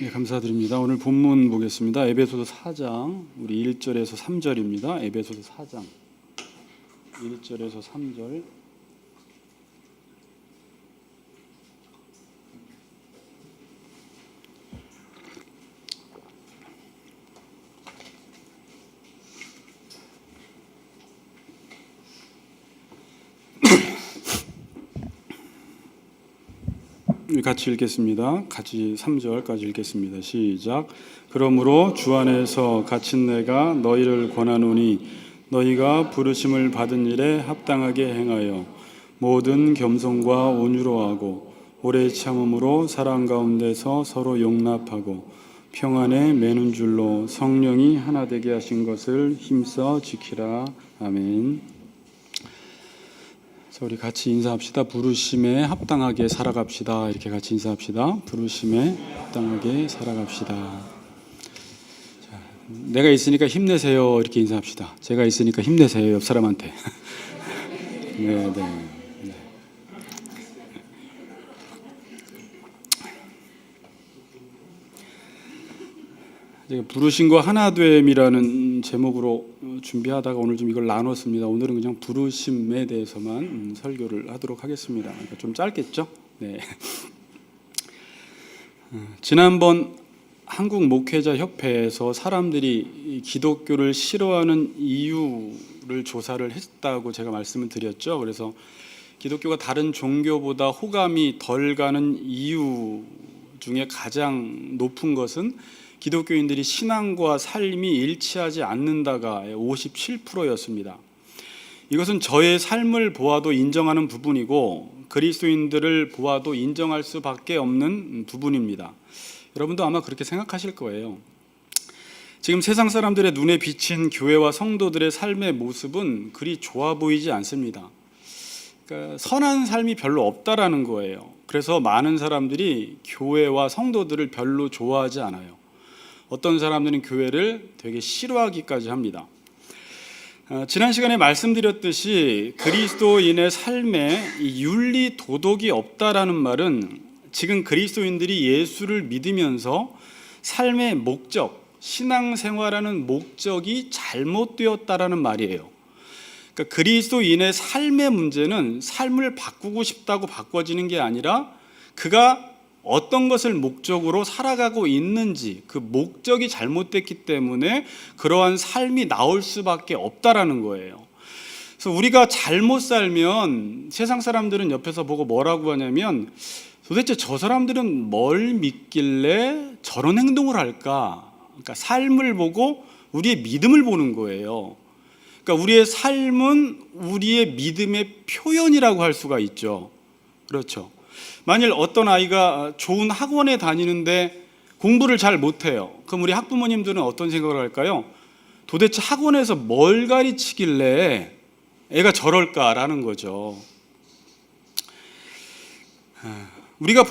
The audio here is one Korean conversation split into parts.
네, 감사드립니다. 오늘 본문 보겠습니다. 에베소서 4장 우리 1절에서 3절입니다. 에베소서 4장 1절에서 3절. 같이 읽겠습니다. 같이 3절까지 읽겠습니다. 시작. 그러므로 주 안에서 갇힌 내가 너희를 권하노니 너희가 부르심을 받은 일에 합당하게 행하여 모든 겸손과 온유로 하고 오래 참음으로 사랑 가운데서 서로 용납하고 평안에 매는 줄로 성령이 하나 되게 하신 것을 힘써 지키라. 아멘. 자, 우리 같이 인사합시다. 부르심에 합당하게 살아갑시다. 이렇게 같이 인사합시다. 부르심에 합당하게 살아갑시다. 자, 내가 있으니까 힘내세요. 이렇게 인사합시다. 제가 있으니까 힘내세요. 옆 사람한테. 네. 제가 부르심과 하나됨이라는 제목으로 준비하다가 오늘 좀 이걸 나눴습니다. 오늘은 그냥 부르심에 대해서만 설교를 하도록 하겠습니다. 그러니까 좀 짧겠죠? 네. 지난번 한국 목회자 협회에서 사람들이 기독교를 싫어하는 이유를 조사를 했다고 제가 말씀을 드렸죠. 그래서 기독교가 다른 종교보다 호감이 덜 가는 이유 중에 가장 높은 것은 기독교인들이 신앙과 삶이 일치하지 않는다가 57%였습니다. 이것은 저의 삶을 보아도 인정하는 부분이고 그리스도인들을 보아도 인정할 수밖에 없는 부분입니다. 여러분도 아마 그렇게 생각하실 거예요. 지금 세상 사람들의 눈에 비친 교회와 성도들의 삶의 모습은 그리 좋아 보이지 않습니다. 그러니까 선한 삶이 별로 없다라는 거예요. 그래서 많은 사람들이 교회와 성도들을 별로 좋아하지 않아요. 어떤 사람들은 교회를 되게 싫어하기까지 합니다. 지난 시간에 말씀드렸듯이 그리스도인의 삶에 윤리 도덕이 없다라는 말은 지금 그리스도인들이 예수를 믿으면서 삶의 목적, 신앙생활하는 목적이 잘못되었다라는 말이에요. 그러니까 그리스도인의 삶의 문제는 삶을 바꾸고 싶다고 바꿔지는 게 아니라 그가 어떤 것을 목적으로 살아가고 있는지 그 목적이 잘못됐기 때문에 그러한 삶이 나올 수밖에 없다라는 거예요. 그래서 우리가 잘못 살면 세상 사람들은 옆에서 보고 뭐라고 하냐면 도대체 저 사람들은 뭘 믿길래 저런 행동을 할까? 그러니까 삶을 보고 우리의 믿음을 보는 거예요. 그러니까 우리의 삶은 우리의 믿음의 표현이라고 할 수가 있죠. 그렇죠. 만일 어떤 아이가 좋은 학원에 다니는데 공부를 잘 못해요. 그럼 우리 학부모님들은 어떤 생각을 할까요? 도대체 학원에서 뭘 가르치길래 애가 저럴까라는 거죠. 우리가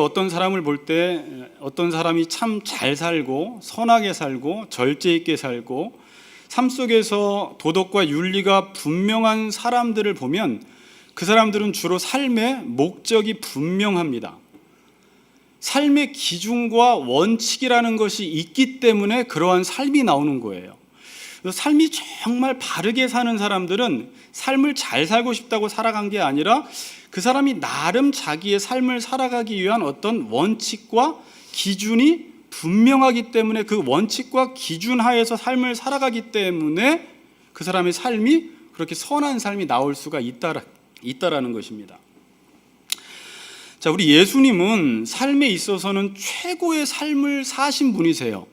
어떤 사람을 볼 때 어떤 사람이 참 잘 살고 선하게 살고 절제 있게 살고 삶 속에서 도덕과 윤리가 분명한 사람들을 보면 그 사람들은 주로 삶의 목적이 분명합니다. 삶의 기준과 원칙이라는 것이 있기 때문에 그러한 삶이 나오는 거예요. 삶이 정말 바르게 사는 사람들은 삶을 잘 살고 싶다고 살아간 게 아니라 그 사람이 나름 자기의 삶을 살아가기 위한 어떤 원칙과 기준이 분명하기 때문에 그 원칙과 기준 하에서 삶을 살아가기 때문에 그 사람의 삶이 그렇게 선한 삶이 나올 수가 있다라는 것입니다. 자, 우리 예수님은 삶에 있어서는 최고의 삶을 사신 분이세요.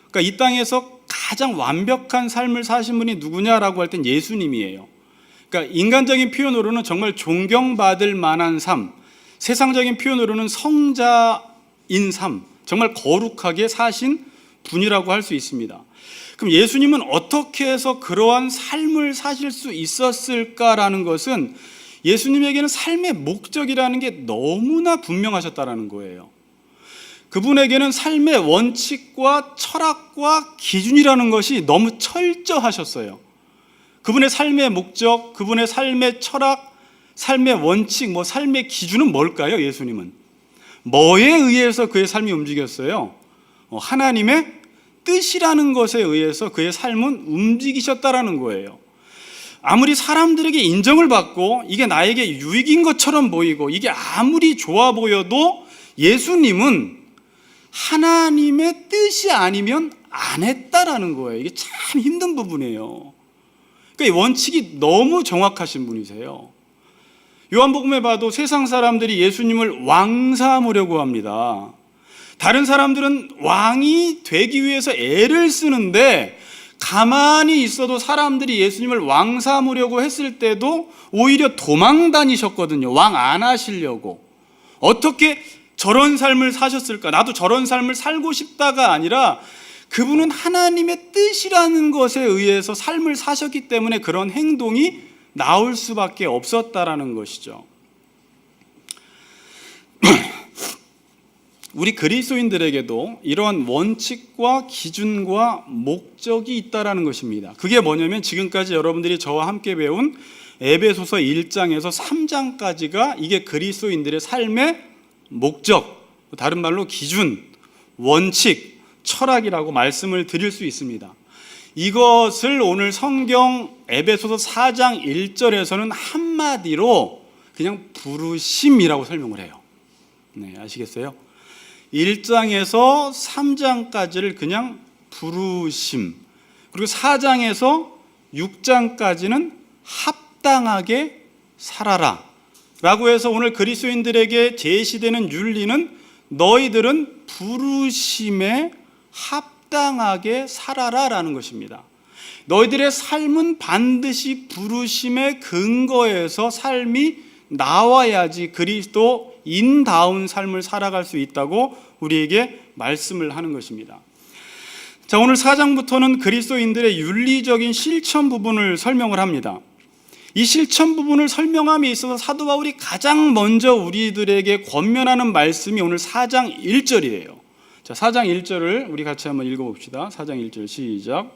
그러니까 이 땅에서 가장 완벽한 삶을 사신 분이 누구냐라고 할 땐 예수님이에요. 그러니까 인간적인 표현으로는 정말 존경받을 만한 삶, 세상적인 표현으로는 성자인 삶, 정말 거룩하게 사신 분이라고 할 수 있습니다. 그럼 예수님은 어떻게 해서 그러한 삶을 사실 수 있었을까라는 것은 예수님에게는 삶의 목적이라는 게 너무나 분명하셨다라는 거예요. 그분에게는 삶의 원칙과 철학과 기준이라는 것이 너무 철저하셨어요. 그분의 삶의 목적, 그분의 삶의 철학, 삶의 원칙, 삶의 기준은 뭘까요? 예수님은 뭐에 의해서 그의 삶이 움직였어요? 하나님의 뜻이라는 것에 의해서 그의 삶은 움직이셨다라는 거예요. 아무리 사람들에게 인정을 받고 이게 나에게 유익인 것처럼 보이고 이게 아무리 좋아 보여도 예수님은 하나님의 뜻이 아니면 안 했다라는 거예요. 이게 참 힘든 부분이에요. 그러니까 이 원칙이 너무 정확하신 분이세요. 요한복음에 봐도 세상 사람들이 예수님을 왕 삼으려고 합니다. 다른 사람들은 왕이 되기 위해서 애를 쓰는데 가만히 있어도 사람들이 예수님을 왕 삼으려고 했을 때도 오히려 도망 다니셨거든요. 왕 안 하시려고. 어떻게 저런 삶을 사셨을까? 나도 저런 삶을 살고 싶다가 아니라 그분은 하나님의 뜻이라는 것에 의해서 삶을 사셨기 때문에 그런 행동이 나올 수밖에 없었다라는 것이죠. 우리 그리스도인들에게도 이러한 원칙과 기준과 목적이 있다라는 것입니다. 그게 뭐냐면 지금까지 여러분들이 저와 함께 배운 에베소서 1장에서 3장까지가 이게 그리스도인들의 삶의 목적, 다른 말로 기준, 원칙, 철학이라고 말씀을 드릴 수 있습니다. 이것을 오늘 성경 에베소서 4장 1절에서는 한마디로 그냥 부르심이라고 설명을 해요. 네, 아시겠어요? 1장에서 3장까지를 그냥 부르심, 그리고 4장에서 6장까지는 합당하게 살아라 라고 해서 오늘 그리스도인들에게 제시되는 윤리는 너희들은 부르심에 합당하게 살아라 라는 것입니다. 너희들의 삶은 반드시 부르심의 근거에서 삶이 나와야지 그리스도인다운 삶을 살아갈 수 있다고 우리에게 말씀을 하는 것입니다. 자, 오늘 4장부터는 그리스도인들의 윤리적인 실천 부분을 설명을 합니다. 이 실천 부분을 설명함에 있어서 사도 바울이 가장 먼저 우리들에게 권면하는 말씀이 오늘 4장 1절이에요. 자, 4장 1절을 우리 같이 한번 읽어봅시다. 4장 1절 시작.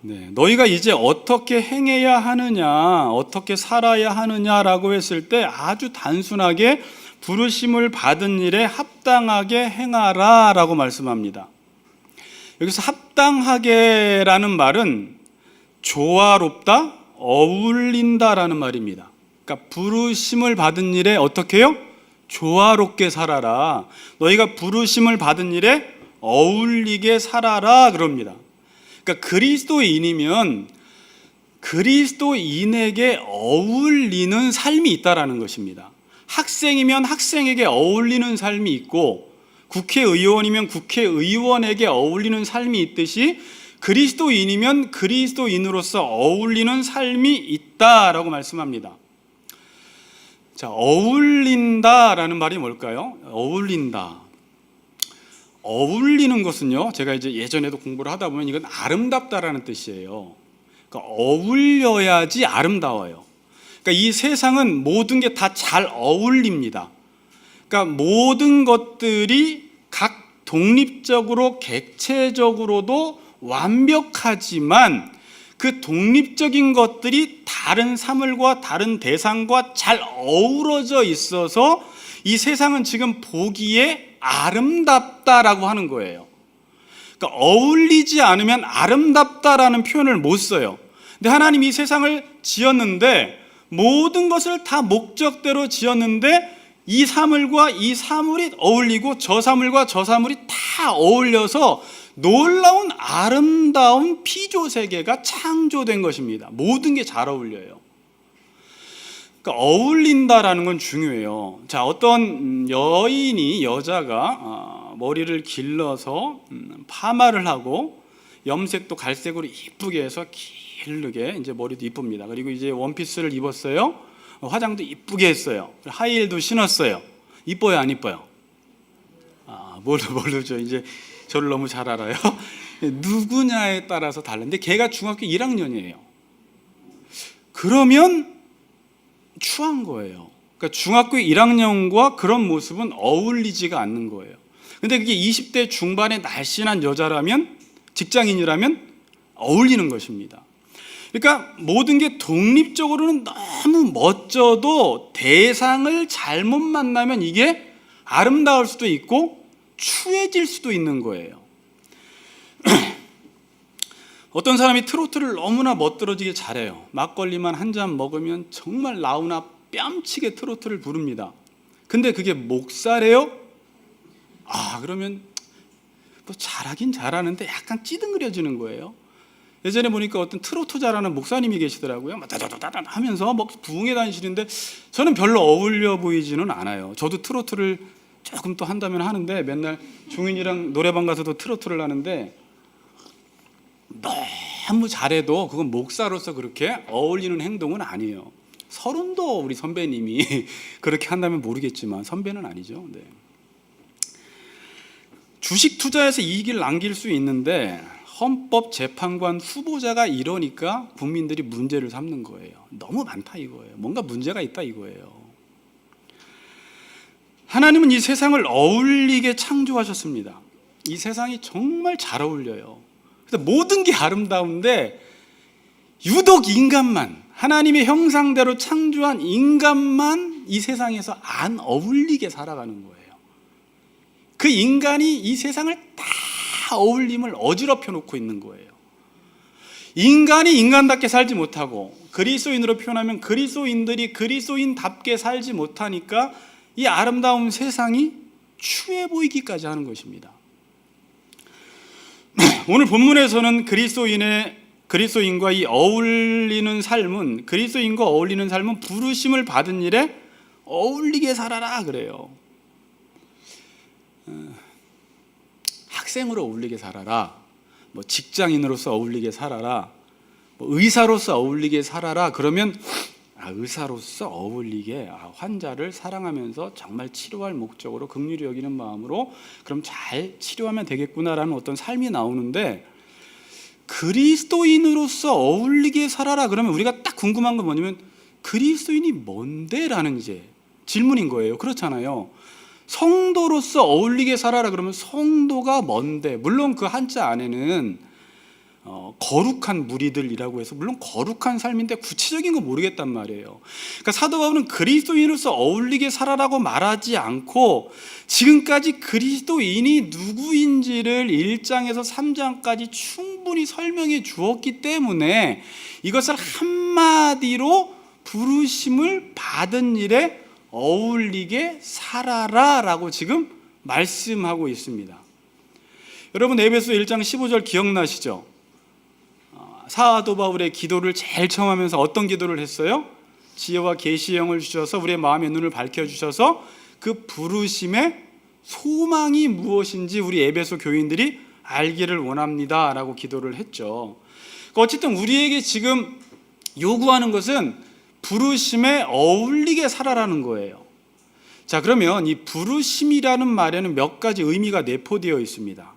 네, 너희가 이제 어떻게 행해야 하느냐, 어떻게 살아야 하느냐라고 했을 때 아주 단순하게 부르심을 받은 일에 합당하게 행하라 라고 말씀합니다. 여기서 합당하게라는 말은 조화롭다, 어울린다라는 말입니다. 그러니까 부르심을 받은 일에 어떻게 해요? 조화롭게 살아라. 너희가 부르심을 받은 일에 어울리게 살아라 그럽니다. 그러니까 그리스도인이면 그리스도인에게 어울리는 삶이 있다라는 것입니다. 학생이면 학생에게 어울리는 삶이 있고 국회의원이면 국회의원에게 어울리는 삶이 있듯이 그리스도인이면 그리스도인으로서 어울리는 삶이 있다라고 말씀합니다. 자, 어울린다라는 말이 뭘까요? 어울린다. 어울리는 것은요, 제가 이제 예전에도 공부를 하다 보면 이건 아름답다라는 뜻이에요. 그러니까 어울려야지 아름다워요. 그러니까 이 세상은 모든 게 다 잘 어울립니다. 그러니까 모든 것들이 각 독립적으로 객체적으로도 완벽하지만 그 독립적인 것들이 다른 사물과 다른 대상과 잘 어우러져 있어서 이 세상은 지금 보기에 아름답다라고 하는 거예요. 그러니까 어울리지 않으면 아름답다라는 표현을 못 써요. 근데 하나님이 이 세상을 지었는데 모든 것을 다 목적대로 지었는데 이 사물과 이 사물이 어울리고 저 사물과 저 사물이 다 어울려서 놀라운 아름다운 피조세계가 창조된 것입니다. 모든 게 잘 어울려요. 그러니까 어울린다라는 건 중요해요. 자, 어떤 여자가 머리를 길러서 파마를 하고 염색도 갈색으로 이쁘게 해서 길르게 이제 머리도 이쁩니다. 그리고 이제 원피스를 입었어요. 화장도 이쁘게 했어요. 하이힐도 신었어요. 이뻐요, 안 이뻐요? 모르죠. 이제 저를 너무 잘 알아요. 누구냐에 따라서 다른데 걔가 중학교 1학년이에요. 그러면 추한 거예요. 그러니까 중학교 1학년과 그런 모습은 어울리지가 않는 거예요. 근데 그게 20대 중반의 날씬한 여자라면, 직장인이라면 어울리는 것입니다. 그러니까 모든 게 독립적으로는 너무 멋져도 대상을 잘못 만나면 이게 아름다울 수도 있고 추해질 수도 있는 거예요. 어떤 사람이 트로트를 너무나 멋들어지게 잘해요. 막걸리만 한 잔 먹으면 정말 나우나 뺨치게 트로트를 부릅니다. 근데 그게 목사래요? 그러면 뭐 잘하긴 잘하는데 약간 찌둥그려지는 거예요. 예전에 보니까 어떤 트로트 잘하는 목사님이 계시더라고요. 막 다다다다 하면서 막 부흥회 다니시는데 저는 별로 어울려 보이지는 않아요. 저도 트로트를 조금 또 한다면 하는데 맨날 종인이랑 노래방 가서도 트로트를 하는데 너무 잘해도 그건 목사로서 그렇게 어울리는 행동은 아니에요. 서른도 우리 선배님이 그렇게 한다면 모르겠지만 선배는 아니죠. 네. 주식 투자에서 이익을 남길 수 있는데 헌법재판관 후보자가 이러니까 국민들이 문제를 삼는 거예요. 너무 많다 이거예요. 뭔가 문제가 있다 이거예요. 하나님은 이 세상을 어울리게 창조하셨습니다. 이 세상이 정말 잘 어울려요. 그래서 모든 게 아름다운데 유독 인간만, 하나님의 형상대로 창조한 인간만 이 세상에서 안 어울리게 살아가는 거예요. 그 인간이 이 세상을 다 어울림을 어지럽혀 놓고 있는 거예요. 인간이 인간답게 살지 못하고 그리스도인으로 표현하면 그리스도인들이 그리스도인답게 살지 못하니까 이 아름다운 세상이 추해 보이기까지 하는 것입니다. 오늘 본문에서는 그리스도인과 이 어울리는 삶은, 그리스도인과 어울리는 삶은 부르심을 받은 일에 어울리게 살아라 그래요. 학생으로 어울리게 살아라, 뭐 직장인으로서 어울리게 살아라, 뭐 의사로서 어울리게 살아라 그러면 의사로서 어울리게 환자를 사랑하면서 정말 치료할 목적으로 긍휼히 여기는 마음으로 그럼 잘 치료하면 되겠구나라는 어떤 삶이 나오는데, 그리스도인으로서 어울리게 살아라 그러면 우리가 딱 궁금한 건 뭐냐면 그리스도인이 뭔데? 라는 이제 질문인 거예요. 그렇잖아요. 성도로서 어울리게 살아라 그러면 성도가 뭔데? 물론 그 한자 안에는 거룩한 무리들이라고 해서 물론 거룩한 삶인데 구체적인 건 모르겠단 말이에요. 그러니까 사도 바울은 그리스도인으로서 어울리게 살아라고 말하지 않고 지금까지 그리스도인이 누구인지를 1장에서 3장까지 충분히 설명해 주었기 때문에 이것을 한마디로 부르심을 받은 일에 어울리게 살아라 라고 지금 말씀하고 있습니다. 여러분 에베소 1장 15절 기억나시죠? 사도 바울의 기도를 제일 처음 하면서 어떤 기도를 했어요? 지혜와 계시의 영을 주셔서 우리의 마음의 눈을 밝혀주셔서 그 부르심의 소망이 무엇인지 우리 에베소 교인들이 알기를 원합니다 라고 기도를 했죠. 어쨌든 우리에게 지금 요구하는 것은 부르심에 어울리게 살아라는 거예요. 자, 그러면 이 부르심이라는 말에는 몇 가지 의미가 내포되어 있습니다.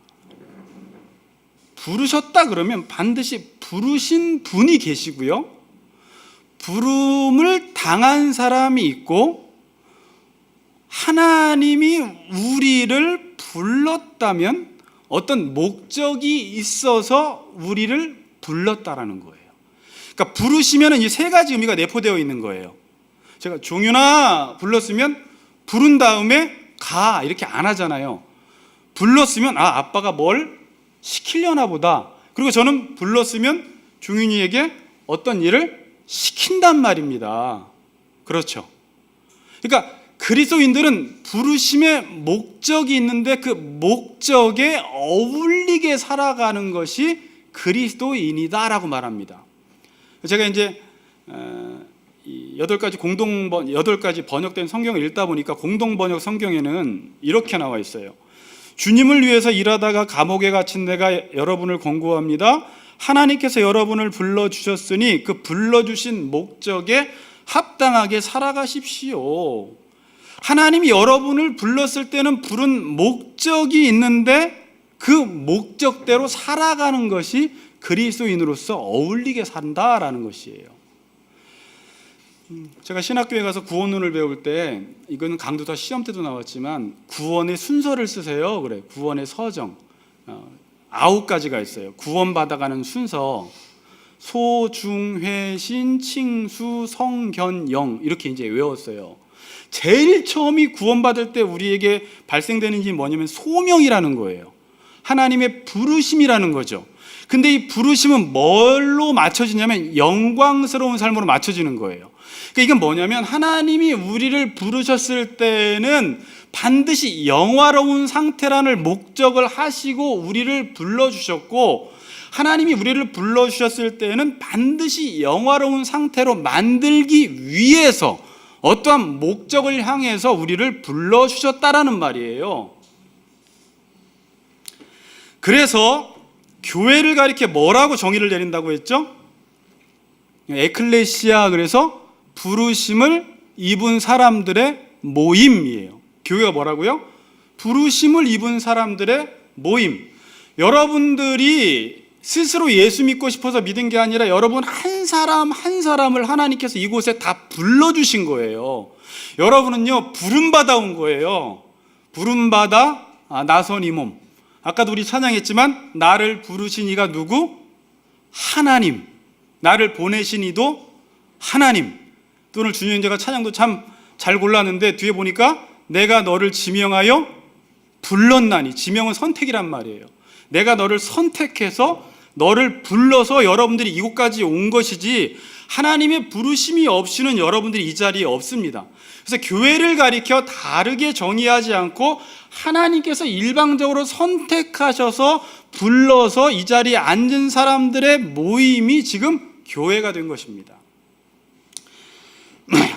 부르셨다 그러면 반드시 부르신 분이 계시고요, 부름을 당한 사람이 있고, 하나님이 우리를 불렀다면 어떤 목적이 있어서 우리를 불렀다라는 거예요. 그러니까 부르시면은 이 세 가지 의미가 내포되어 있는 거예요. 제가 종윤아 불렀으면 부른 다음에 가 이렇게 안 하잖아요. 불렀으면 아빠가 뭘 시키려나 보다. 그리고 저는 불렀으면 종윤이에게 어떤 일을 시킨단 말입니다. 그렇죠. 그러니까 그리스도인들은 부르심의 목적이 있는데 그 목적에 어울리게 살아가는 것이 그리스도인이다라고 말합니다. 제가 이제 8가지 번역된 성경을 읽다 보니까 공동 번역 성경에는 이렇게 나와 있어요. 주님을 위해서 일하다가 감옥에 갇힌 내가 여러분을 권고합니다. 하나님께서 여러분을 불러주셨으니 그 불러주신 목적에 합당하게 살아가십시오. 하나님이 여러분을 불렀을 때는 부른 목적이 있는데 그 목적대로 살아가는 것이 그리스도인으로서 어울리게 산다라는 것이에요. 제가 신학교에 가서 구원론을 배울 때, 이건 강도사 시험 때도 나왔지만 구원의 순서를 쓰세요. 그래, 구원의 서정 9가지가 있어요. 구원받아가는 순서. 소중회신 칭수 성견영 이렇게 이제 외웠어요. 제일 처음이 구원받을 때 우리에게 발생되는 게 뭐냐면 소명이라는 거예요. 하나님의 부르심이라는 거죠. 근데 이 부르심은 뭘로 맞춰지냐면 영광스러운 삶으로 맞춰지는 거예요. 그러니까 이건 뭐냐면 하나님이 우리를 부르셨을 때는 반드시 영화로운 상태라는 목적을 하시고 우리를 불러주셨고, 하나님이 우리를 불러주셨을 때는 반드시 영화로운 상태로 만들기 위해서 어떠한 목적을 향해서 우리를 불러주셨다라는 말이에요. 그래서 교회를 가리켜 뭐라고 정의를 내린다고 했죠? 에클레시아, 그래서 부르심을 입은 사람들의 모임이에요. 교회가 뭐라고요? 부르심을 입은 사람들의 모임. 여러분들이 스스로 예수 믿고 싶어서 믿은 게 아니라 여러분 한 사람 한 사람을 하나님께서 이곳에 다 불러주신 거예요. 여러분은요 부름받아 온 거예요. 부름받아 나선 이 몸. 아까도 우리 찬양했지만 나를 부르신 이가 누구? 하나님. 나를 보내신 이도 하나님. 또 오늘 준영제가 찬양도 참 잘 골랐는데 뒤에 보니까 내가 너를 지명하여 불렀나니. 지명은 선택이란 말이에요. 내가 너를 선택해서 너를 불러서 여러분들이 이곳까지 온 것이지 하나님의 부르심이 없이는 여러분들이 이 자리에 없습니다. 그래서 교회를 가리켜 다르게 정의하지 않고 하나님께서 일방적으로 선택하셔서 불러서 이 자리에 앉은 사람들의 모임이 지금 교회가 된 것입니다.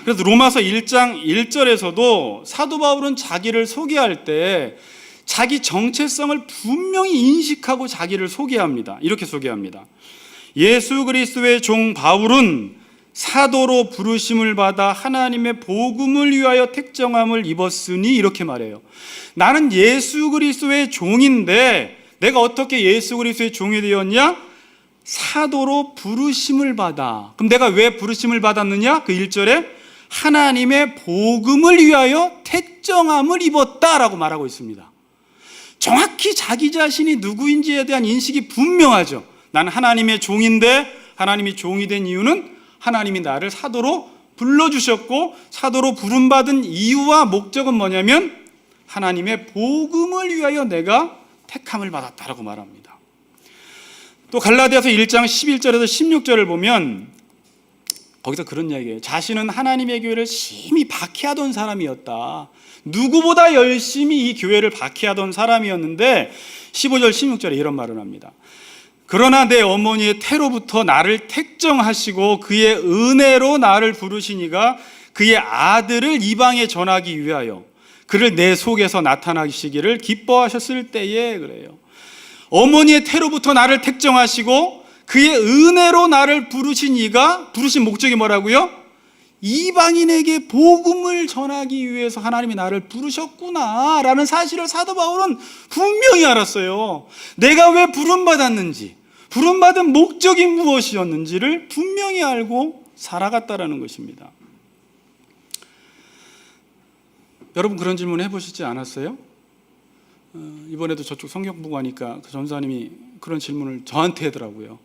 그래서 로마서 1장 1절에서도 사도 바울은 자기를 소개할 때 자기 정체성을 분명히 인식하고 자기를 소개합니다. 이렇게 소개합니다. 예수 그리스도의 종 바울은 사도로 부르심을 받아 하나님의 복음을 위하여 택정함을 입었으니, 이렇게 말해요. 나는 예수 그리스도의 종인데 내가 어떻게 예수 그리스도의 종이 되었냐? 사도로 부르심을 받아. 그럼 내가 왜 부르심을 받았느냐? 그 1절에 하나님의 복음을 위하여 택정함을 입었다라고 말하고 있습니다. 정확히 자기 자신이 누구인지에 대한 인식이 분명하죠. 나는 하나님의 종인데 하나님이 종이 된 이유는 하나님이 나를 사도로 불러주셨고, 사도로 부름받은 이유와 목적은 뭐냐면 하나님의 복음을 위하여 내가 택함을 받았다라고 말합니다. 또 갈라디아서 1장 11절에서 16절을 보면 거기서 그런 이야기예요. 자신은 하나님의 교회를 심히 박해하던 사람이었다. 누구보다 열심히 이 교회를 박해하던 사람이었는데 15절 16절에 이런 말을 합니다. 그러나 내 어머니의 태로부터 나를 택정하시고 그의 은혜로 나를 부르시니가 그의 아들을 이방에 전하기 위하여 그를 내 속에서 나타나시기를 기뻐하셨을 때에, 그래요. 어머니의 태로부터 나를 택정하시고 그의 은혜로 나를 부르신 이가, 부르신 목적이 뭐라고요? 이방인에게 복음을 전하기 위해서 하나님이 나를 부르셨구나 라는 사실을 사도 바울은 분명히 알았어요. 내가 왜 부름받았는지, 부름받은 목적이 무엇이었는지를 분명히 알고 살아갔다라는 것입니다. 여러분 그런 질문 해보시지 않았어요? 이번에도 저쪽 성경 보고 하니까 그 전사님이 그런 질문을 저한테 하더라고요.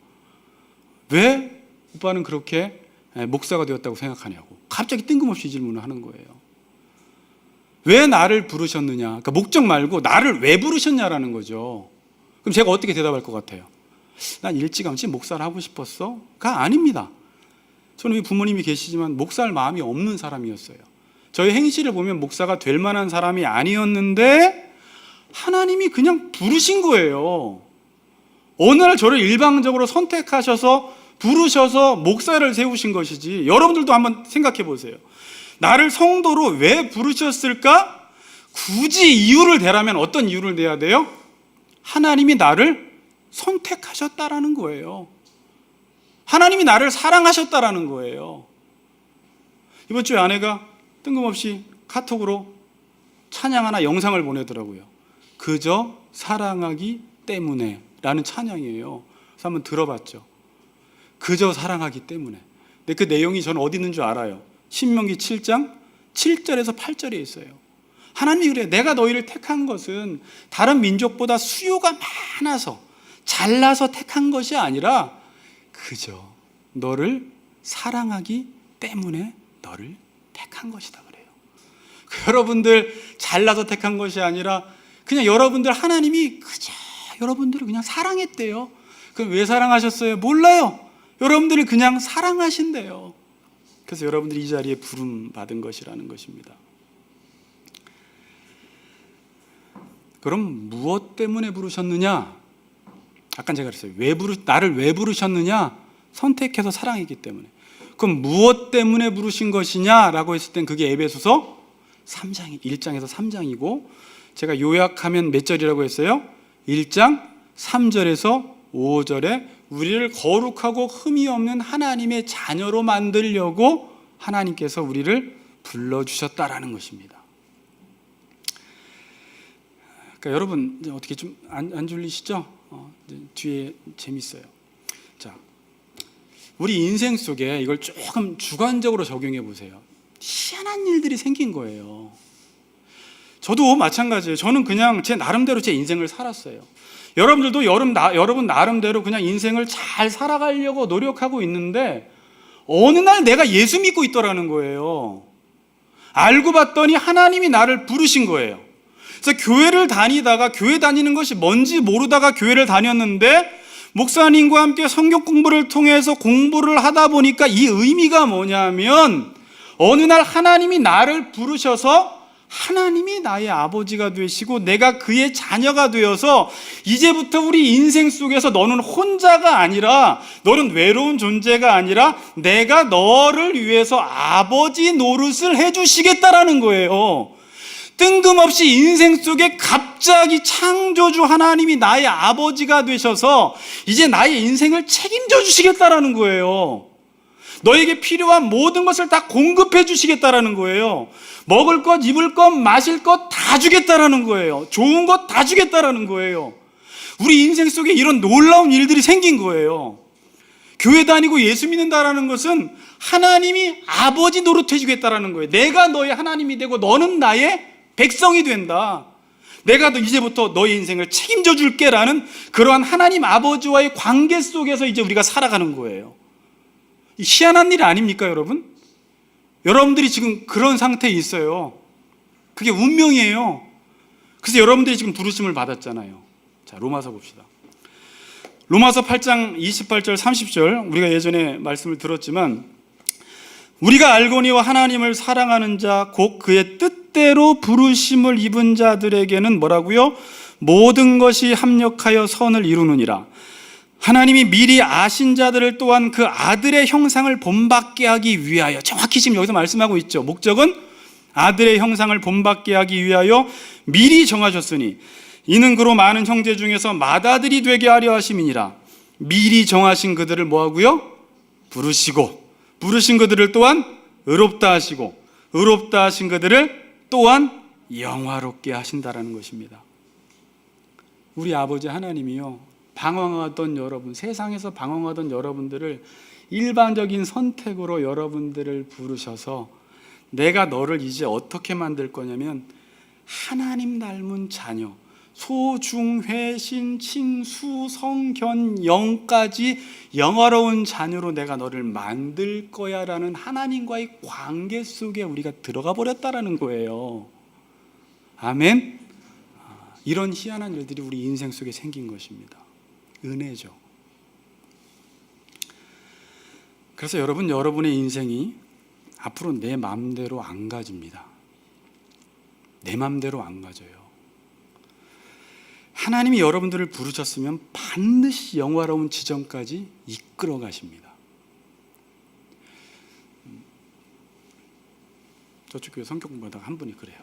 왜 오빠는 그렇게 목사가 되었다고 생각하냐고 갑자기 뜬금없이 질문을 하는 거예요. 왜 나를 부르셨느냐, 그러니까 목적 말고 나를 왜 부르셨냐라는 거죠. 그럼 제가 어떻게 대답할 것 같아요? 난 일찌감치 목사를 하고 싶었어가 아닙니다. 저는 부모님이 계시지만 목사할 마음이 없는 사람이었어요. 저희 행실을 보면 목사가 될 만한 사람이 아니었는데 하나님이 그냥 부르신 거예요. 어느 날 저를 일방적으로 선택하셔서 부르셔서 목사를 세우신 것이지. 여러분들도 한번 생각해 보세요. 나를 성도로 왜 부르셨을까? 굳이 이유를 대라면 어떤 이유를 대야 돼요? 하나님이 나를 선택하셨다라는 거예요. 하나님이 나를 사랑하셨다라는 거예요. 이번 주에 아내가 뜬금없이 카톡으로 찬양 하나 영상을 보내더라고요. 그저 사랑하기 때문에 라는 찬양이에요. 그래서 한번 들어봤죠. 그저 사랑하기 때문에. 근데 그 내용이 저는 어디 있는 줄 알아요. 신명기 7장 7절에서 8절에 있어요. 하나님이 그래요. 내가 너희를 택한 것은 다른 민족보다 수요가 많아서 잘나서 택한 것이 아니라 그저 너를 사랑하기 때문에 너를 택한 것이다 그래요. 여러분들 잘나서 택한 것이 아니라 그냥 여러분들 하나님이 그저 여러분들을 그냥 사랑했대요. 그럼 왜 사랑하셨어요? 몰라요. 여러분들을 그냥 사랑하신대요. 그래서 여러분들이 이 자리에 부름 받은 것이라는 것입니다. 그럼 무엇 때문에 부르셨느냐? 아까 제가 그랬어요. 나를 왜 부르셨느냐? 선택해서 사랑했기 때문에. 그럼 무엇 때문에 부르신 것이냐라고 했을 땐 그게 에베소서 1장에서 3장이고, 제가 요약하면 몇 절이라고 했어요? 1장 3절에서 5절에 우리를 거룩하고 흠이 없는 하나님의 자녀로 만들려고 하나님께서 우리를 불러주셨다라는 것입니다. 그러니까 여러분 어떻게 좀 안 졸리시죠? 뒤에 재밌어요. 자, 우리 인생 속에 이걸 조금 주관적으로 적용해 보세요. 희한한 일들이 생긴 거예요. 저도 마찬가지예요. 저는 그냥 제 나름대로 제 인생을 살았어요. 여러분들도 여러분 나름대로 그냥 인생을 잘 살아가려고 노력하고 있는데 어느 날 내가 예수 믿고 있더라는 거예요. 알고 봤더니 하나님이 나를 부르신 거예요. 그래서 교회를 다니다가 교회 다니는 것이 뭔지 모르다가 교회를 다녔는데 목사님과 함께 성경 공부를 통해서 공부를 하다 보니까 이 의미가 뭐냐면 어느 날 하나님이 나를 부르셔서 하나님이 나의 아버지가 되시고 내가 그의 자녀가 되어서 이제부터 우리 인생 속에서 너는 혼자가 아니라, 너는 외로운 존재가 아니라 내가 너를 위해서 아버지 노릇을 해주시겠다라는 거예요. 뜬금없이 인생 속에 갑자기 창조주 하나님이 나의 아버지가 되셔서 이제 나의 인생을 책임져 주시겠다라는 거예요. 너에게 필요한 모든 것을 다 공급해 주시겠다라는 거예요. 먹을 것, 입을 것, 마실 것 다 주겠다라는 거예요. 좋은 것 다 주겠다라는 거예요. 우리 인생 속에 이런 놀라운 일들이 생긴 거예요. 교회 다니고 예수 믿는다라는 것은 하나님이 아버지 노릇해 주겠다라는 거예요. 내가 너의 하나님이 되고 너는 나의 백성이 된다. 내가 이제부터 너의 인생을 책임져 줄게라는 그러한 하나님 아버지와의 관계 속에서 이제 우리가 살아가는 거예요. 희한한 일 아닙니까, 여러분? 여러분들이 지금 그런 상태에 있어요. 그게 운명이에요. 그래서 여러분들이 지금 부르심을 받았잖아요. 자, 로마서 봅시다. 로마서 8장 28절 30절 우리가 예전에 말씀을 들었지만, 우리가 알거니와 하나님을 사랑하는 자 곧 그의 뜻대로 부르심을 입은 자들에게는 뭐라고요? 모든 것이 합력하여 선을 이루느니라. 하나님이 미리 아신 자들을 또한 그 아들의 형상을 본받게 하기 위하여, 정확히 지금 여기서 말씀하고 있죠. 목적은 아들의 형상을 본받게 하기 위하여 미리 정하셨으니 이는 그로 많은 형제 중에서 맏아들이 되게 하려 하심이니라. 미리 정하신 그들을 뭐하고요? 부르시고, 부르신 그들을 또한 의롭다 하시고, 의롭다 하신 그들을 또한 영화롭게 하신다라는 것입니다. 우리 아버지 하나님이요, 방황하던 여러분, 세상에서 방황하던 여러분들을 일반적인 선택으로 여러분들을 부르셔서 내가 너를 이제 어떻게 만들 거냐면 하나님 닮은 자녀, 소중회신 칭수 성견 영까지 영화로운 자녀로 내가 너를 만들 거야 라는 하나님과의 관계 속에 우리가 들어가 버렸다라는 거예요. 아멘. 이런 희한한 일들이 우리 인생 속에 생긴 것입니다. 은혜죠. 그래서 여러분, 여러분의 인생이 앞으로 내 마음대로 안 가집니다. 내 마음대로 안 가져요. 하나님이 여러분들을 부르셨으면 반드시 영화로운 지점까지 이끌어 가십니다. 저쪽 교회 성경 공부하다가 한 분이 그래요.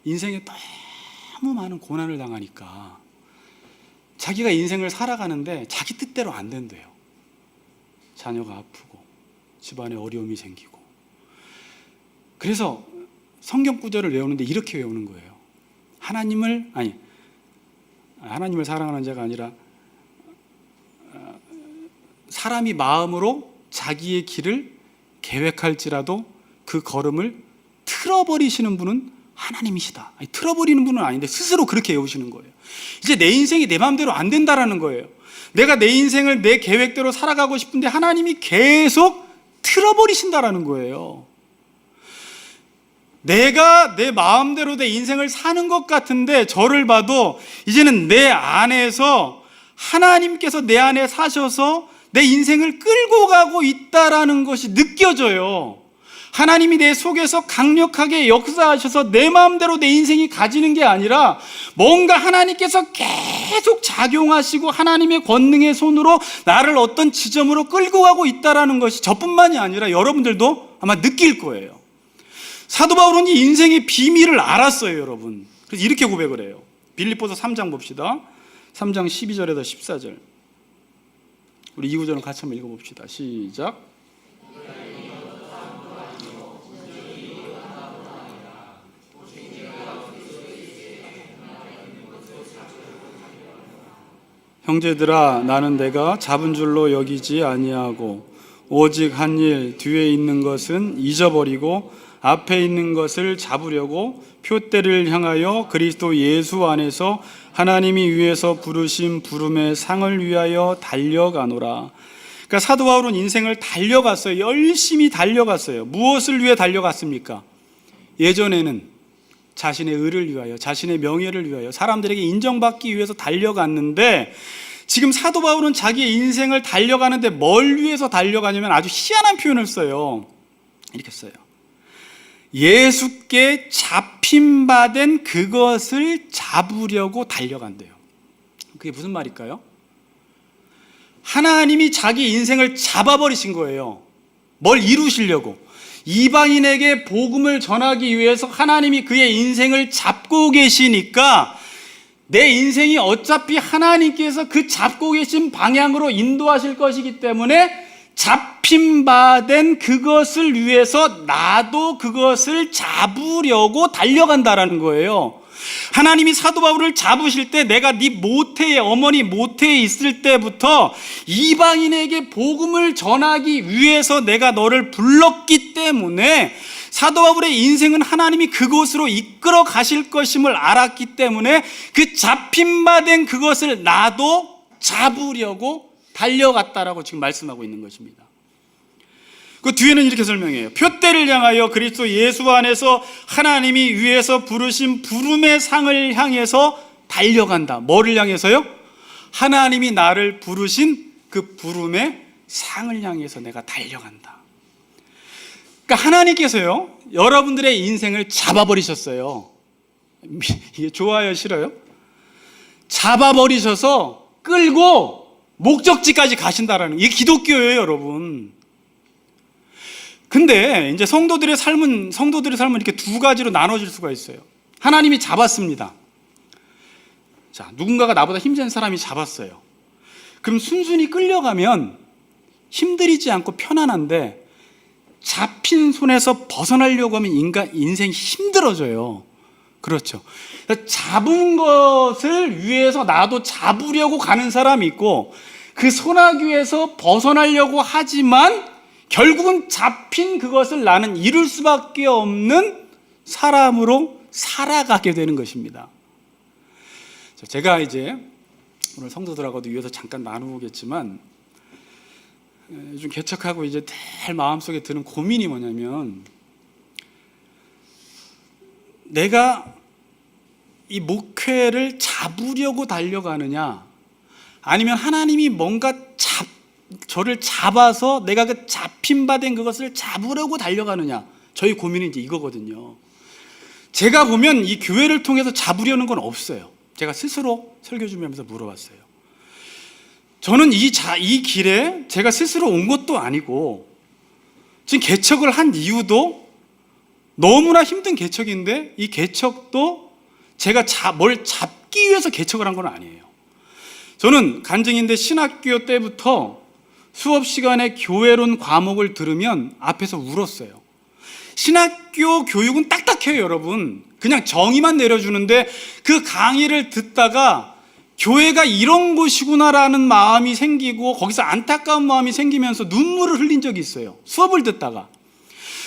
인생에 너무 많은 고난을 당하니까 자기가 인생을 살아가는데 자기 뜻대로 안 된대요. 자녀가 아프고 집안에 어려움이 생기고. 그래서 성경 구절을 외우는데 이렇게 외우는 거예요. 하나님을 사랑하는 자가 아니라 사람이 마음으로 자기의 길을 계획할지라도 그 걸음을 틀어버리시는 분은 하나님이시다. 틀어버리는 분은 아닌데 스스로 그렇게 외우시는 거예요. 이제 내 인생이 내 마음대로 안 된다라는 거예요. 내가 내 인생을 내 계획대로 살아가고 싶은데 하나님이 계속 틀어버리신다라는 거예요. 내가 내 마음대로 내 인생을 사는 것 같은데 저를 봐도 이제는 내 안에서 하나님께서 내 안에 사셔서 내 인생을 끌고 가고 있다라는 것이 느껴져요. 하나님이 내 속에서 강력하게 역사하셔서 내 마음대로 내 인생이 가지는 게 아니라 뭔가 하나님께서 계속 작용하시고 하나님의 권능의 손으로 나를 어떤 지점으로 끌고 가고 있다라는 것이 저뿐만이 아니라 여러분들도 아마 느낄 거예요. 사도 바울은 이 인생의 비밀을 알았어요, 여러분. 그래서 이렇게 고백을 해요. 빌립보서 3장 봅시다. 3장 12절에서 14절. 우리 이 구절은 같이 한번 읽어봅시다. 시작. 형제들아, 나는 내가 잡은 줄로 여기지 아니하고 오직 한 일, 뒤에 있는 것은 잊어버리고 앞에 있는 것을 잡으려고 표대를 향하여 그리스도 예수 안에서 하나님이 위에서 부르신 부름의 상을 위하여 달려가노라. 그러니까 사도 바울은 인생을 달려갔어요. 열심히 달려갔어요. 무엇을 위해 달려갔습니까? 예전에는 자신의 의를 위하여, 자신의 명예를 위하여, 사람들에게 인정받기 위해서 달려갔는데 지금 사도 바울은 자기의 인생을 달려가는데 뭘 위해서 달려가냐면 아주 희한한 표현을 써요. 이렇게 써요. 예수께 잡힌바된 그것을 잡으려고 달려간대요. 그게 무슨 말일까요? 하나님이 자기 인생을 잡아버리신 거예요. 뭘 이루시려고. 이방인에게 복음을 전하기 위해서 하나님이 그의 인생을 잡고 계시니까 내 인생이 어차피 하나님께서 그 잡고 계신 방향으로 인도하실 것이기 때문에 잡힌 바 된 그것을 위해서 나도 그것을 잡으려고 달려간다라는 거예요. 하나님이 사도 바울을 잡으실 때 내가 네 모태에, 어머니 모태에 있을 때부터 이방인에게 복음을 전하기 위해서 내가 너를 불렀기 때문에 사도 바울의 인생은 하나님이 그곳으로 이끌어 가실 것임을 알았기 때문에 그 잡힌 바 된 그것을 나도 잡으려고 달려갔다라고 지금 말씀하고 있는 것입니다. 그 뒤에는 이렇게 설명해요. 표대를 향하여 그리스도 예수 안에서 하나님이 위에서 부르신 부름의 상을 향해서 달려간다. 뭐를 향해서요? 하나님이 나를 부르신 그 부름의 상을 향해서 내가 달려간다. 그러니까 하나님께서요, 여러분들의 인생을 잡아버리셨어요. 이게 좋아요, 싫어요? 잡아버리셔서 끌고 목적지까지 가신다라는, 이게 기독교예요, 여러분. 근데 이제 성도들의 삶은 이렇게 두 가지로 나눠질 수가 있어요. 하나님이 잡았습니다. 자, 누군가가 나보다 힘센 사람이 잡았어요. 그럼 순순히 끌려가면 힘들이지 않고 편안한데 잡힌 손에서 벗어나려고 하면 인생이 힘들어져요. 그렇죠. 잡은 것을 위해서 나도 잡으려고 가는 사람이 있고 그 손아귀에서 벗어나려고 하지만 결국은 잡힌 그것을 나는 이룰 수밖에 없는 사람으로 살아가게 되는 것입니다. 제가 이제 오늘 성도들하고도 위해서 잠깐 나누겠지만 요즘 개척하고 이제 늘 마음속에 드는 고민이 뭐냐면 내가 이 목회를 잡으려고 달려가느냐 아니면 하나님이 뭔가 저를 잡아서 내가 그 잡힌 바 된 그것을 잡으려고 달려가느냐, 저희 고민이 이제 이거거든요. 제가 보면 이 교회를 통해서 잡으려는 건 없어요. 제가 스스로 설교 준비하면서 물어봤어요. 저는 이 길에 제가 스스로 온 것도 아니고 지금 개척을 한 이유도 너무나 힘든 개척인데 이 개척도 제가 뭘 잡기 위해서 개척을 한 건 아니에요. 저는 간증인데 신학교 때부터 수업 시간에 교회론 과목을 들으면 앞에서 울었어요. 신학교 교육은 딱딱해요, 여러분. 그냥 정의만 내려주는데 그 강의를 듣다가 교회가 이런 곳이구나라는 마음이 생기고 거기서 안타까운 마음이 생기면서 눈물을 흘린 적이 있어요. 수업을 듣다가.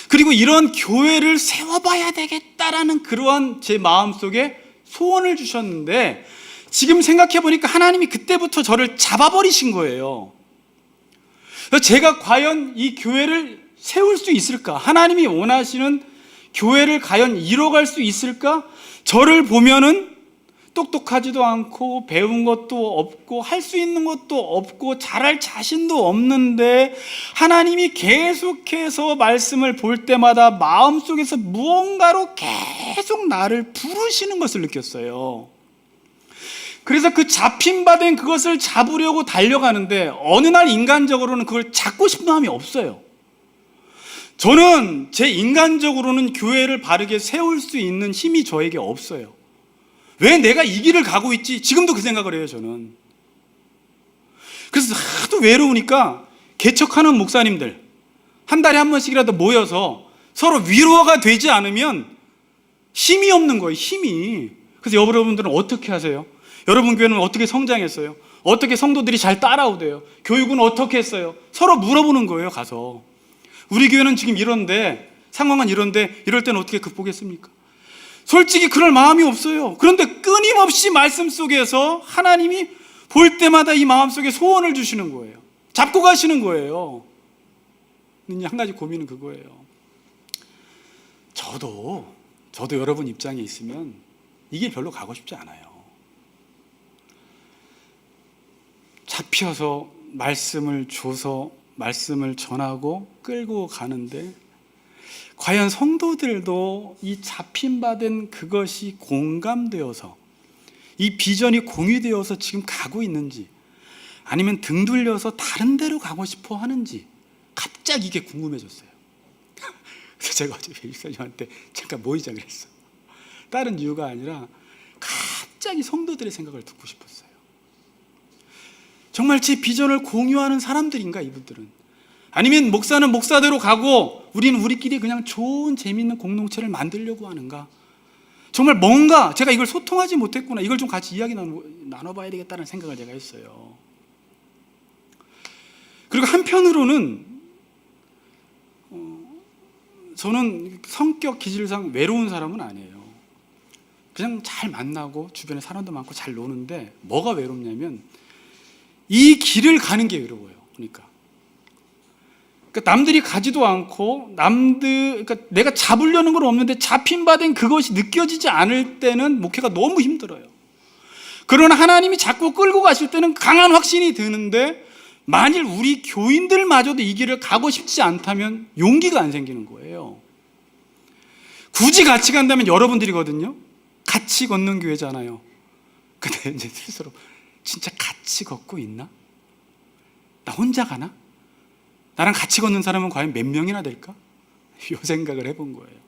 그리고 이런 교회를 세워봐야 되겠다라는 그러한 제 마음속에 소원을 주셨는데 지금 생각해 보니까 하나님이 그때부터 저를 잡아버리신 거예요. 제가 과연 이 교회를 세울 수 있을까? 하나님이 원하시는 교회를 과연 이뤄갈 수 있을까? 저를 보면은 똑똑하지도 않고 배운 것도 없고 할 수 있는 것도 없고 잘할 자신도 없는데 하나님이 계속해서 말씀을 볼 때마다 마음속에서 무언가로 계속 나를 부르시는 것을 느꼈어요. 그래서 그 잡힌 바 된 그것을 잡으려고 달려가는데 어느 날 인간적으로는 그걸 잡고 싶은 마음이 없어요. 저는 제 인간적으로는 교회를 바르게 세울 수 있는 힘이 저에게 없어요. 왜 내가 이 길을 가고 있지? 지금도 그 생각을 해요, 저는. 그래서 하도 외로우니까 개척하는 목사님들 한 달에 한 번씩이라도 모여서 서로 위로가 되지 않으면 힘이 없는 거예요, 힘이. 그래서 여러분들은 어떻게 하세요? 여러분 교회는 어떻게 성장했어요? 어떻게 성도들이 잘 따라오대요? 교육은 어떻게 했어요? 서로 물어보는 거예요, 가서. 우리 교회는 지금 이런데, 상황은 이런데, 이럴 때는 어떻게 극복했습니까? 솔직히 그럴 마음이 없어요. 그런데 끊임없이 말씀 속에서 하나님이 볼 때마다 이 마음속에 소원을 주시는 거예요. 잡고 가시는 거예요. 한 가지 고민은 그거예요. 저도 여러분 입장에 있으면 이 길 별로 가고 싶지 않아요. 잡혀서 말씀을 줘서 말씀을 전하고 끌고 가는데 과연 성도들도 이 잡힌 바 된 그것이 공감되어서 이 비전이 공유되어서 지금 가고 있는지 아니면 등 돌려서 다른 데로 가고 싶어 하는지 갑자기 이게 궁금해졌어요. 그래서 제가 어제 일사님한테 잠깐 모이자 그랬어. 다른 이유가 아니라 갑자기 성도들의 생각을 듣고 싶었어요. 정말 제 비전을 공유하는 사람들인가 이분들은? 아니면 목사는 목사대로 가고 우리는 우리끼리 그냥 좋은 재미있는 공동체를 만들려고 하는가? 정말 뭔가 제가 이걸 소통하지 못했구나, 이걸 좀 같이 이야기 나눠봐야 되겠다는 생각을 제가 했어요. 그리고 한편으로는 저는 성격 기질상 외로운 사람은 아니에요. 그냥 잘 만나고 주변에 사람도 많고 잘 노는데 뭐가 외롭냐면 이 길을 가는 게 외로워요. 그러니까 남들이 가지도 않고 그러니까 내가 잡으려는 건 없는데 잡힌 바 된 그것이 느껴지지 않을 때는 목회가 너무 힘들어요. 그러나 하나님이 자꾸 끌고 가실 때는 강한 확신이 드는데 만일 우리 교인들마저도 이 길을 가고 싶지 않다면 용기가 안 생기는 거예요. 굳이 같이 간다면 여러분들이거든요. 같이 걷는 교회잖아요. 근데 이제 스스로 진짜 같이 걷고 있나? 나 혼자 가나? 나랑 같이 걷는 사람은 과연 몇 명이나 될까? 이 생각을 해본 거예요.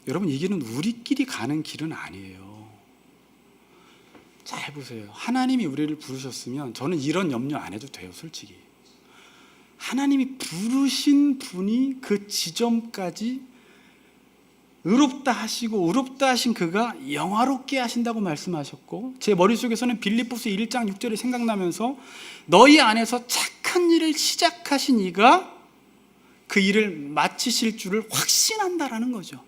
여러분, 이 길은 우리끼리 가는 길은 아니에요. 잘 보세요. 하나님이 우리를 부르셨으면 저는 이런 염려 안 해도 돼요, 솔직히. 하나님이 부르신 분이 그 지점까지 의롭다 하시고 의롭다 하신 그가 영화롭게 하신다고 말씀하셨고, 제 머릿속에서는 빌립보서 1장 6절이 생각나면서 너희 안에서 착한 일을 시작하신 이가 그 일을 마치실 줄을 확신한다라는 거죠.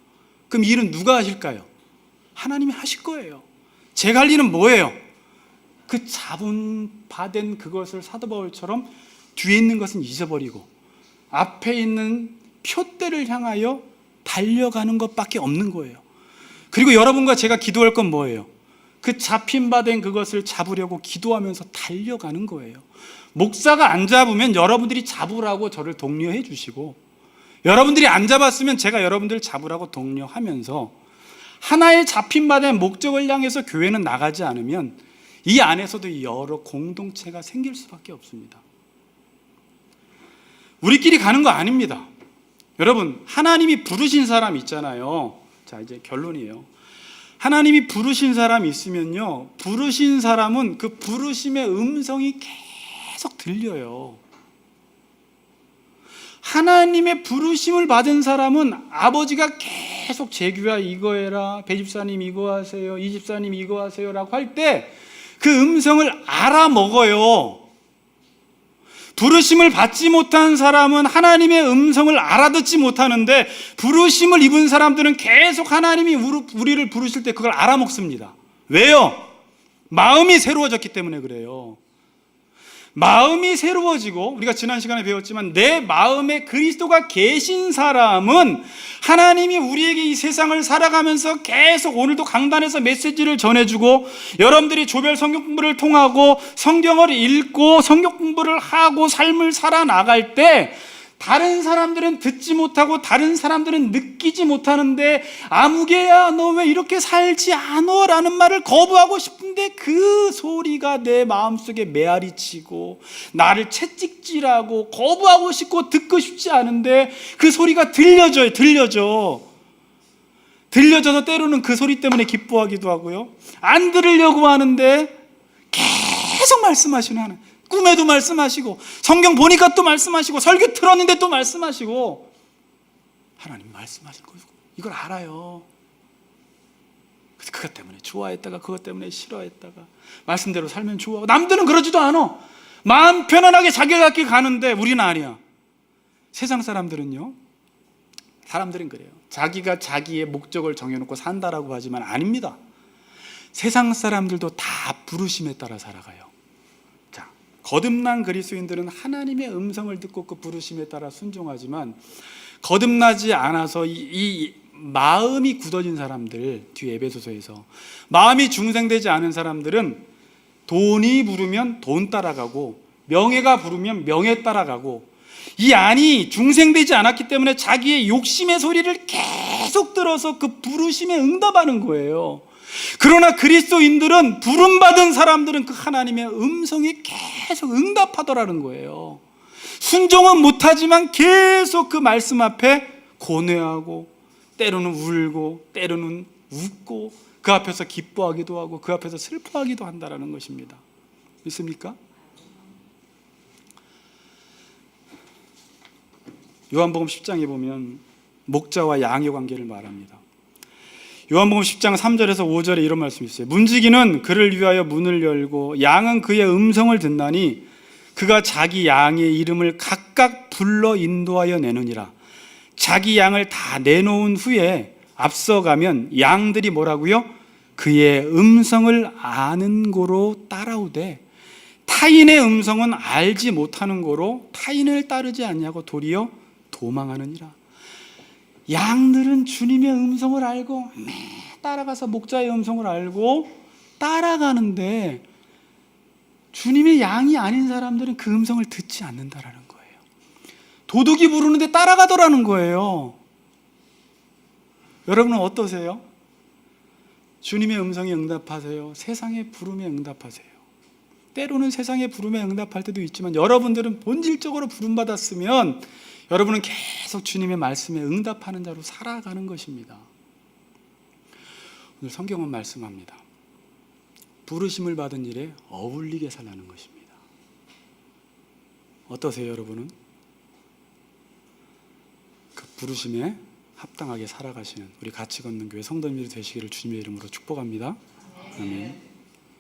그럼 이 일은 누가 하실까요? 하나님이 하실 거예요. 제가 할 일은 뭐예요? 그 잡은 바 된 그것을 사도 바울처럼 뒤에 있는 것은 잊어버리고 앞에 있는 표대를 향하여 달려가는 것밖에 없는 거예요. 그리고 여러분과 제가 기도할 건 뭐예요? 그 잡힌 바 된 그것을 잡으려고 기도하면서 달려가는 거예요. 목사가 안 잡으면 여러분들이 잡으라고 저를 독려해 주시고, 여러분들이 안 잡았으면 제가 여러분들을 잡으라고 독려하면서 하나의 잡힌 바 된 목적을 향해서 교회는 나가지 않으면 이 안에서도 여러 공동체가 생길 수밖에 없습니다. 우리끼리 가는 거 아닙니다. 여러분, 하나님이 부르신 사람 있잖아요. 자, 이제 결론이에요. 하나님이 부르신 사람이 있으면요, 부르신 사람은 그 부르심의 음성이 계속 들려요. 하나님의 부르심을 받은 사람은 아버지가 계속 재규야 이거 해라, 배집사님 이거 하세요, 이 집사님 이거 하세요 라고 할 때 그 음성을 알아먹어요. 부르심을 받지 못한 사람은 하나님의 음성을 알아듣지 못하는데, 부르심을 입은 사람들은 계속 하나님이 우리를 부르실 때 그걸 알아먹습니다. 왜요? 마음이 새로워졌기 때문에 그래요. 마음이 새로워지고, 우리가 지난 시간에 배웠지만 내 마음에 그리스도가 계신 사람은 하나님이 우리에게 이 세상을 살아가면서 계속, 오늘도 강단에서 메시지를 전해주고, 여러분들이 조별 성경 공부를 통하고 성경을 읽고 성경 공부를 하고 삶을 살아나갈 때 다른 사람들은 듣지 못하고 다른 사람들은 느끼지 못하는데, 아무개야 너 왜 이렇게 살지 않어? 라는 말을 거부하고 싶은데 그 소리가 내 마음속에 메아리치고 나를 채찍질하고 거부하고 싶고 듣고 싶지 않은데 그 소리가 들려져서 때로는 그 소리 때문에 기뻐하기도 하고요, 안 들으려고 하는데 계속 말씀하시는 하나님, 꿈에도 말씀하시고 성경 보니까 또 말씀하시고 설교 들었는데 또 말씀하시고, 하나님 말씀하실 거고 이걸 알아요. 그래서 그것 때문에 좋아했다가 그것 때문에 싫어했다가, 말씀대로 살면 좋아하고, 남들은 그러지도 않아. 마음 편안하게 자기 갖기 가는데 우리는 아니야. 세상 사람들은 그래요. 자기가 자기의 목적을 정해놓고 산다라고 하지만 아닙니다. 세상 사람들도 다 부르심에 따라 살아가요. 거듭난 그리스도인들은 하나님의 음성을 듣고 그 부르심에 따라 순종하지만, 거듭나지 않아서 이 마음이 굳어진 사람들, 뒤에 에베소서에서 마음이 중생되지 않은 사람들은 돈이 부르면 돈 따라가고 명예가 부르면 명예 따라가고, 이 안이 중생되지 않았기 때문에 자기의 욕심의 소리를 계속 들어서 그 부르심에 응답하는 거예요. 그러나 그리스도인들은, 부름받은 사람들은 그 하나님의 음성에 계속 응답하더라는 거예요. 순종은 못하지만 계속 그 말씀 앞에 고뇌하고, 때로는 울고 때로는 웃고, 그 앞에서 기뻐하기도 하고 그 앞에서 슬퍼하기도 한다는 것입니다. 믿습니까? 요한복음 10장에 보면 목자와 양의 관계를 말합니다. 요한복음 10장 3절에서 5절에 이런 말씀이 있어요. 문지기는 그를 위하여 문을 열고 양은 그의 음성을 듣나니 그가 자기 양의 이름을 각각 불러 인도하여 내느니라. 자기 양을 다 내놓은 후에 앞서가면 양들이 뭐라고요? 그의 음성을 아는 고로 따라오되, 타인의 음성은 알지 못하는 고로 타인을 따르지 아니하고 도리어 도망하느니라. 양들은 주님의 음성을 알고 따라가서 목자의 음성을 알고 따라가는데, 주님의 양이 아닌 사람들은 그 음성을 듣지 않는다라는 거예요. 도둑이 부르는데 따라가더라는 거예요. 여러분은 어떠세요? 주님의 음성에 응답하세요? 세상의 부름에 응답하세요? 때로는 세상의 부름에 응답할 때도 있지만, 여러분들은 본질적으로 부름받았으면 여러분은 계속 주님의 말씀에 응답하는 자로 살아가는 것입니다. 오늘 성경은 말씀합니다. 부르심을 받은 일에 어울리게 살라는 것입니다. 어떠세요, 여러분은? 그 부르심에 합당하게 살아가시는 우리 같이 걷는 교회 성도님들이 되시기를 주님의 이름으로 축복합니다. 아멘.